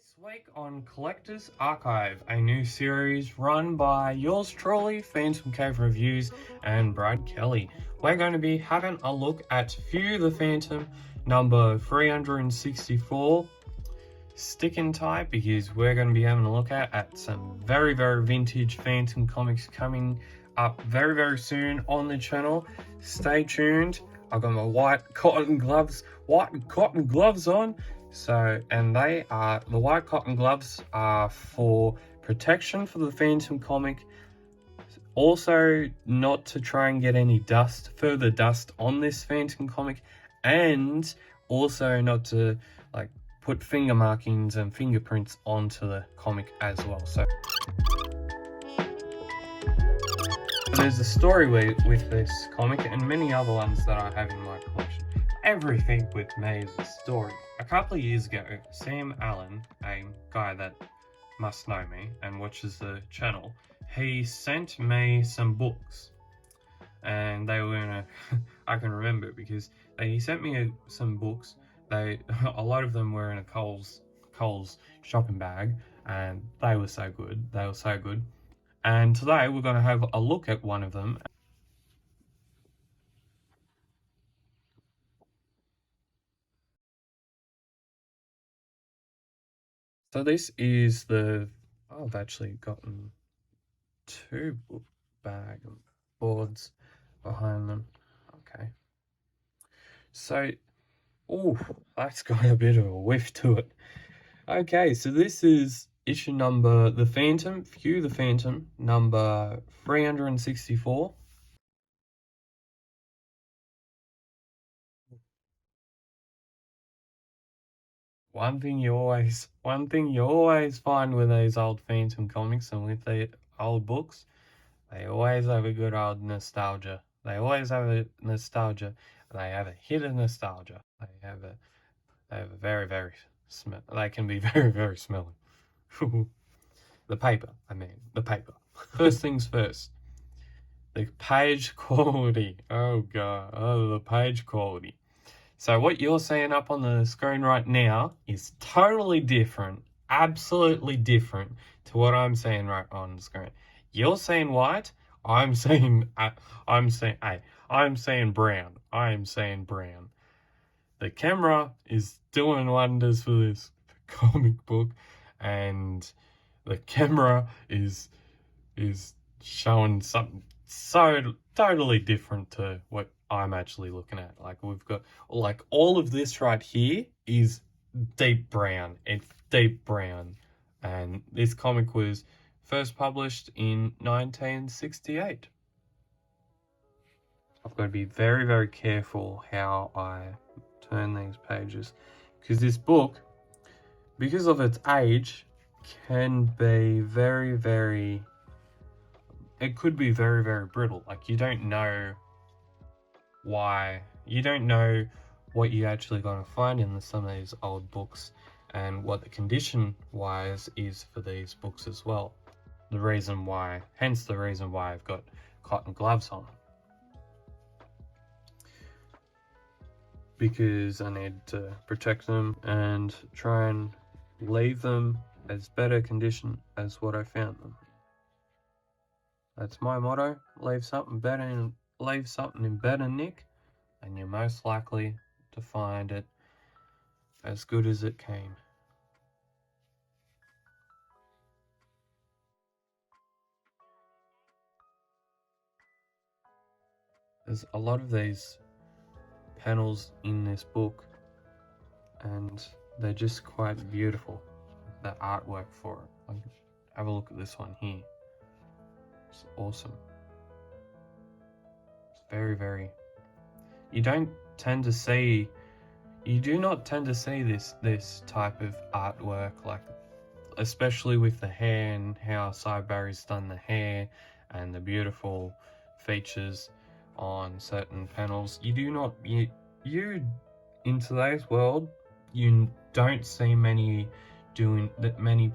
This week on Collector's Archive, a new series run by yours truly, Phantom Cave Reviews, and Brad Kelly. We're going to be having a look at Few the Phantom number 364. Stick in tight because we're going to be having a look at some very vintage Phantom comics coming up very soon on the channel. Stay tuned. I've got my white cotton gloves on. So, and the white cotton gloves are for protection for the Phantom comic. Also, not to try and get any further dust on this Phantom comic, and also not to put finger markings and fingerprints onto the comic as well. So there's a story with this comic and many other ones that I have in my collection. Everything with me is a story. A couple of years ago, Sam Allen, a guy that must know me and watches the channel, he sent me some books. And they were in a, I can remember it because he sent me some books. A lot of them were in a Coles shopping bag, and they were so good. And today we're going to have a look at one of them. So this is I've actually gotten two book bag boards behind them. Okay. So, that's got a bit of a whiff to it. Okay, so this is issue number Few the Phantom, number 364. One thing you always find with these old Phantom comics and with the old books, they always have a good old nostalgia. They always have a nostalgia. They have a hit of nostalgia. They have a very smell. They can be very smelly. The paper. First things first. The page quality. Oh god. Oh, the page quality. So what you're seeing up on the screen right now is totally different, absolutely different to what I'm seeing right on the screen. You're seeing white. I'm seeing brown. The camera is doing wonders for this comic book, and the camera is showing something so totally different to what I'm actually looking at. We've got all of this right here is deep brown. It's deep brown, and this comic was first published in 1968. I've got to be very careful how I turn these pages, because this book, because of its age, can be it could be very brittle. You don't know what you're actually going to find in some of these old books, and what the condition wise is for these books as well. Hence the reason why I've got cotton gloves on, because I need to protect them and try and leave them as better condition as what I found them. That's my motto: leave something in better nick, and you're most likely to find it as good as it came. There's a lot of these panels in this book, and they're just quite beautiful. The artwork for it. Have a look at this one here. It's awesome. It's very. You do not tend to see this type of artwork, especially with the hair and how Cy Barry's done the hair and the beautiful features on certain panels. In today's world, you don't see many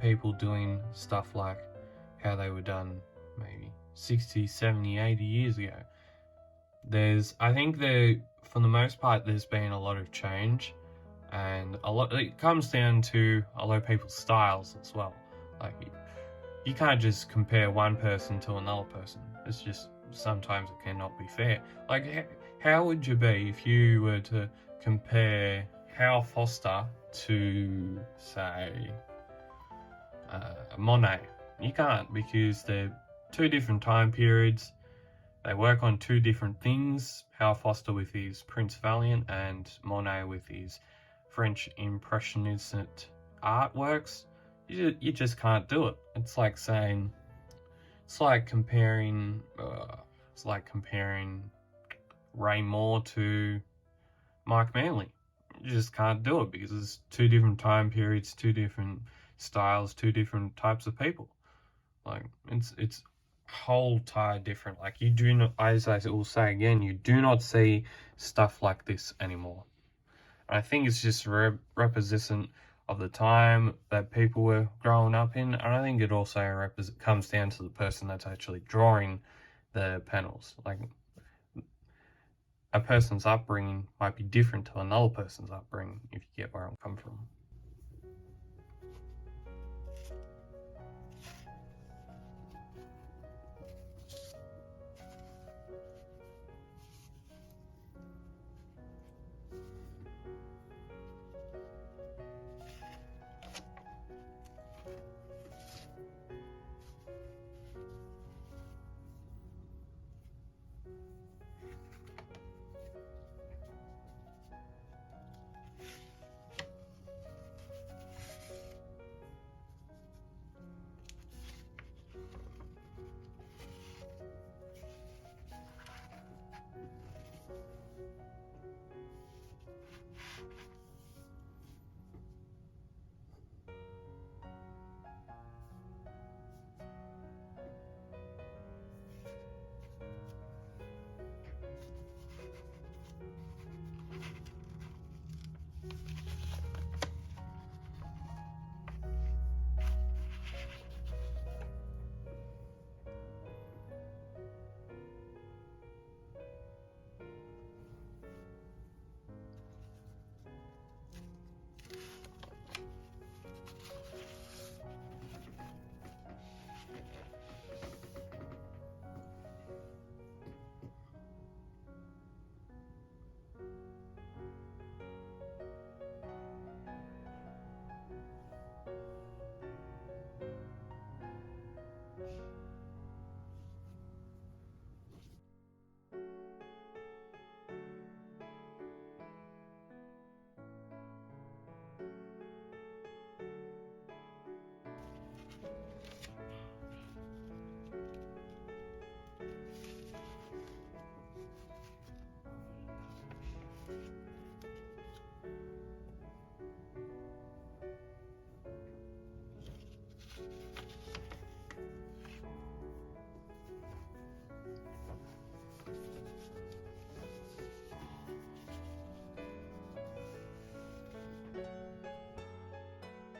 people doing stuff like how they were done maybe 60, 70, 80 years ago. I think for the most part, there's been a lot of change and it comes down to a lot of people's styles as well. Like, you can't just compare one person to another person. It's just, sometimes it cannot be fair. Like, how would you be if you were to compare Hal Foster to, say, Monet? You can't, because they're two different time periods. They work on two different things. Hal Foster with his Prince Valiant, and Monet with his French Impressionist artworks. You just can't do it. It's like saying, it's like comparing Ray Moore to Mike Manley. You just can't do it, because it's two different time periods, two different styles, two different types of people. Like, it's whole entire different. Like, you do not, as I will say again, you do not see stuff like this anymore. And I think it's just representative of the time that people were growing up in, and I think it also comes down to the person that's actually drawing the panels. Like, a person's upbringing might be different to another person's upbringing, if you get where I'm coming from.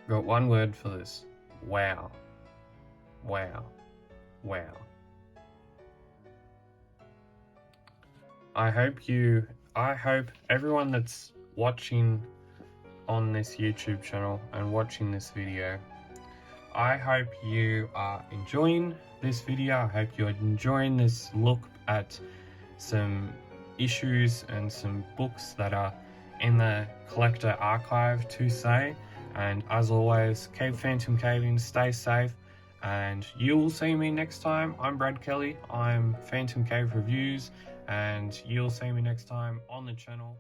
Got one word for this. Wow. Wow. Wow. I hope everyone that's watching on this YouTube channel and watching this video, I hope you are enjoying this video. I hope you're enjoying this look at some issues and some books that are in the collector archive, to say. And as always, keep Phantom Caving, stay safe, and you will see me next time. I'm Brad Kelly, I'm Phantom Cave Reviews, and you'll see me next time on the channel.